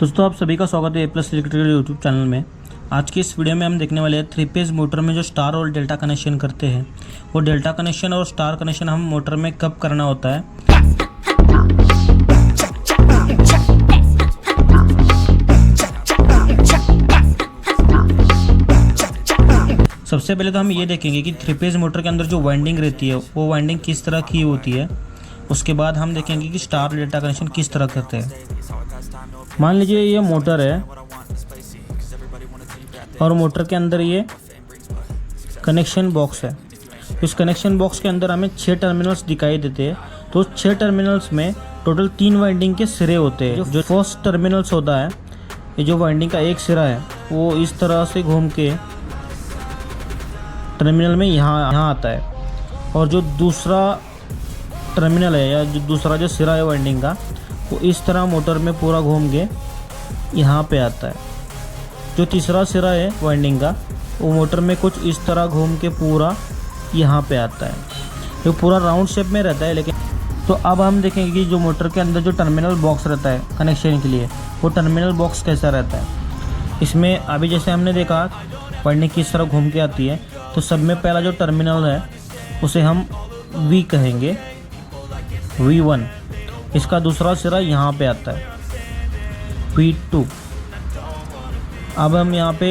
दोस्तों आप सभी का स्वागत है A+ इलेक्ट्रिकल यूट्यूब चैनल में। आज की इस वीडियो में हम देखने वाले हैं 3 फेज़ मोटर में जो स्टार और डेल्टा कनेक्शन करते हैं, वो डेल्टा कनेक्शन और स्टार कनेक्शन हम मोटर में कब करना होता है। सबसे पहले तो हम ये देखेंगे कि 3 फेज़ मोटर के अंदर जो वाइंडिंग रहती है वो वाइंडिंग किस तरह की होती है। उसके बाद हम देखेंगे कि स्टार डेल्टा कनेक्शन किस तरह करते हैं। मान लीजिए ये मोटर है और मोटर के अंदर ये कनेक्शन बॉक्स है। इस कनेक्शन बॉक्स के अंदर हमें 6 टर्मिनल्स दिखाई देते हैं। तो 6 टर्मिनल्स में टोटल 3 वाइंडिंग के सिरे होते हैं। जो फर्स्ट टर्मिनल्स होता है, ये जो वाइंडिंग का एक सिरा है वो इस तरह से घूम के टर्मिनल में यहाँ आता है, और जो दूसरा टर्मिनल है या जो दूसरा जो सिरा है वाइंडिंग का, वो इस तरह मोटर में पूरा घूम के यहाँ पे आता है। जो तीसरा सिरा है वाइंडिंग का, वो मोटर में कुछ इस तरह घूम के पूरा यहाँ पे आता है। जो पूरा राउंड शेप में रहता है। लेकिन तो अब हम देखेंगे कि जो मोटर के अंदर जो टर्मिनल बॉक्स रहता है कनेक्शन के लिए, वो टर्मिनल बॉक्स कैसा रहता है। इसमें अभी जैसे हमने देखा वाइंडिंग किस तरह घूम के आती है, तो सब में पहला जो टर्मिनल है उसे हम V कहेंगे, V1। इसका दूसरा सिरा यहाँ पे आता है, V2। अब हम यहाँ पे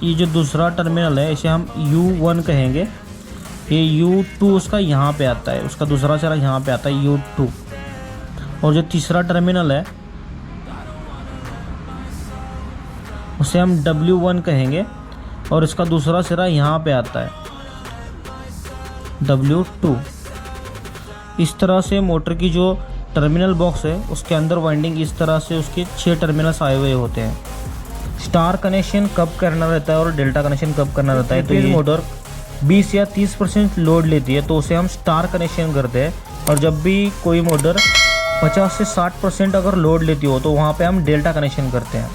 ये जो दूसरा टर्मिनल है इसे हम U1 कहेंगे। ये U2 उसका यहाँ पे आता है, उसका दूसरा सिरा यहाँ पे आता है, U2। और जो तीसरा टर्मिनल है उसे हम W1 कहेंगे, और इसका दूसरा सिरा यहाँ पे आता है, W2। इस तरह से मोटर की जो टर्मिनल बॉक्स है उसके अंदर वाइंडिंग इस तरह से उसके 6 टर्मिनल्स आए हुए होते हैं। स्टार कनेक्शन कब करना रहता है और डेल्टा कनेक्शन कब करना रहता है। तो ये मोटर 20 या 30% लोड लेती है तो उसे हम स्टार कनेक्शन करते हैं। और जब भी कोई मोटर 50 से 60% अगर लोड लेती हो तो वहाँ पे हम डेल्टा कनेक्शन करते हैं।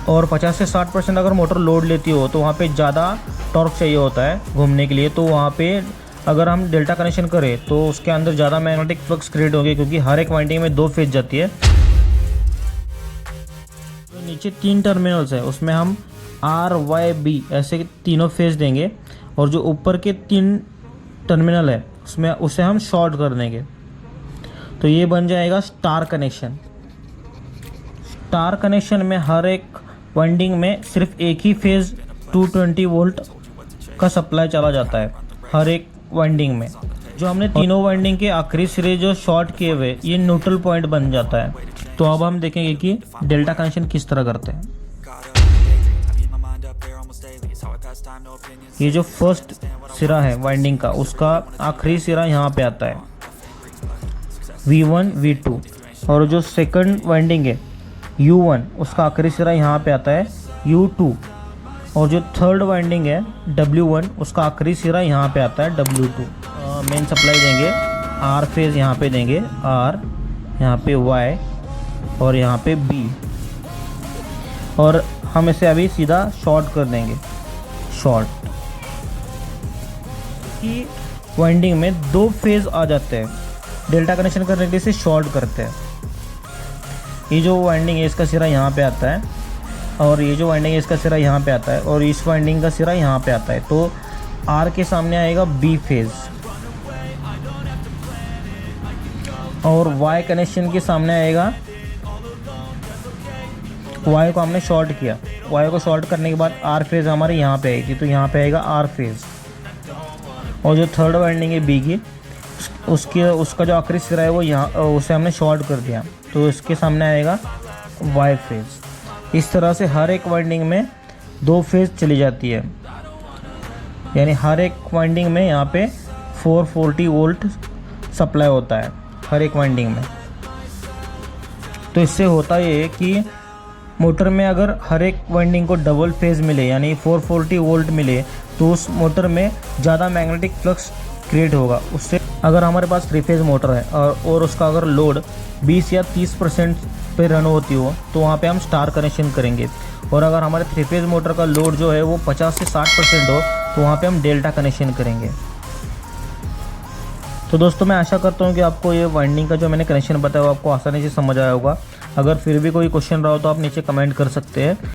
और 50 से 60% अगर मोटर लोड लेती हो तो वहाँ पे ज़्यादा टॉर्क चाहिए होता है घूमने के लिए, तो वहाँ पे अगर हम डेल्टा कनेक्शन करें तो उसके अंदर ज़्यादा मैग्नेटिक फ्लक्स क्रिएट होगी, क्योंकि हर एक वाइंडिंग में 2 फेज जाती है। तो नीचे 3 टर्मिनल्स है, उसमें हम R, Y, B ऐसे तीनों फेज देंगे, और जो ऊपर के 3 टर्मिनल है उसमें उसे हम शॉर्ट कर देंगे। तो ये बन जाएगा स्टार कनेक्शन। स्टार कनेक्शन में हर एक वाइंडिंग में सिर्फ एक ही फेज 220 वोल्ट का सप्लाई चला जाता है हर एक वाइंडिंग में। जो हमने तीनों वाइंडिंग के आखिरी सिरे जो शॉर्ट किए हुए, ये न्यूट्रल पॉइंट बन जाता है। तो अब हम देखेंगे कि डेल्टा कनेक्शन किस तरह करते हैं। ये जो फर्स्ट सिरा है वाइंडिंग का, उसका आखिरी सिरा यहाँ पे आता है, V1, V2। और जो सेकंड वाइंडिंग है U1, उसका आखिरी सिरा यहाँ पे आता है, U2। और जो थर्ड वाइंडिंग है W1, उसका आखिरी सिरा यहाँ पे आता है, W2। मेन सप्लाई देंगे, R फेज यहाँ पे देंगे, R यहाँ पे Y और यहाँ पे B। और हम इसे अभी सीधा शॉर्ट कर देंगे, शॉर्ट। की वाइंडिंग में 2 फेज आ जाते हैं, डेल्टा कनेक्शन करने के लिए इसे शॉर्ट करते हैं। ये जो वाइंडिंग है इसका सिरा यहाँ पे आता है, और ये जो वाइंडिंग है इसका सिरा यहाँ पे आता है, और इस वाइंडिंग का सिरा यहाँ पे आता है। तो R के सामने आएगा B फेज, और Y कनेक्शन के सामने आएगा, Y को हमने शॉर्ट किया, Y को शॉर्ट करने के बाद R फेज हमारे यहाँ पे आएगी, तो यहाँ पे आएगा R फेज। और जो थर्ड वाइंडिंग है B की, उसका जो आखिरी सिरा है वो यहाँ, उसे हमने शॉर्ट कर दिया, तो इसके सामने आएगा Y फेज। इस तरह से हर एक वाइंडिंग में 2 फेज चली जाती है, यानी हर एक वाइंडिंग में यहाँ पे 440 वोल्ट सप्लाई होता है हर एक वाइंडिंग में। तो इससे होता ये है कि मोटर में अगर हर एक वाइंडिंग को डबल फेज मिले, यानी 440 वोल्ट मिले, तो उस मोटर में ज़्यादा मैग्नेटिक फ्लक्स क्रिएट होगा। उससे अगर हमारे पास 3 फेज मोटर है और उसका अगर लोड 20 या 30% पे रन होती हो, तो वहाँ पे हम स्टार कनेक्शन करेंगे। और अगर हमारे 3 फेज मोटर का लोड जो है वो 50 से 60% हो, तो वहाँ पे हम डेल्टा कनेक्शन करेंगे। तो दोस्तों मैं आशा करता हूँ कि आपको ये वाइंडिंग का जो मैंने कनेक्शन बताया वो आपको आसानी से समझ आया होगा। अगर फिर भी कोई क्वेश्चन रहा हो तो आप नीचे कमेंट कर सकते हैं।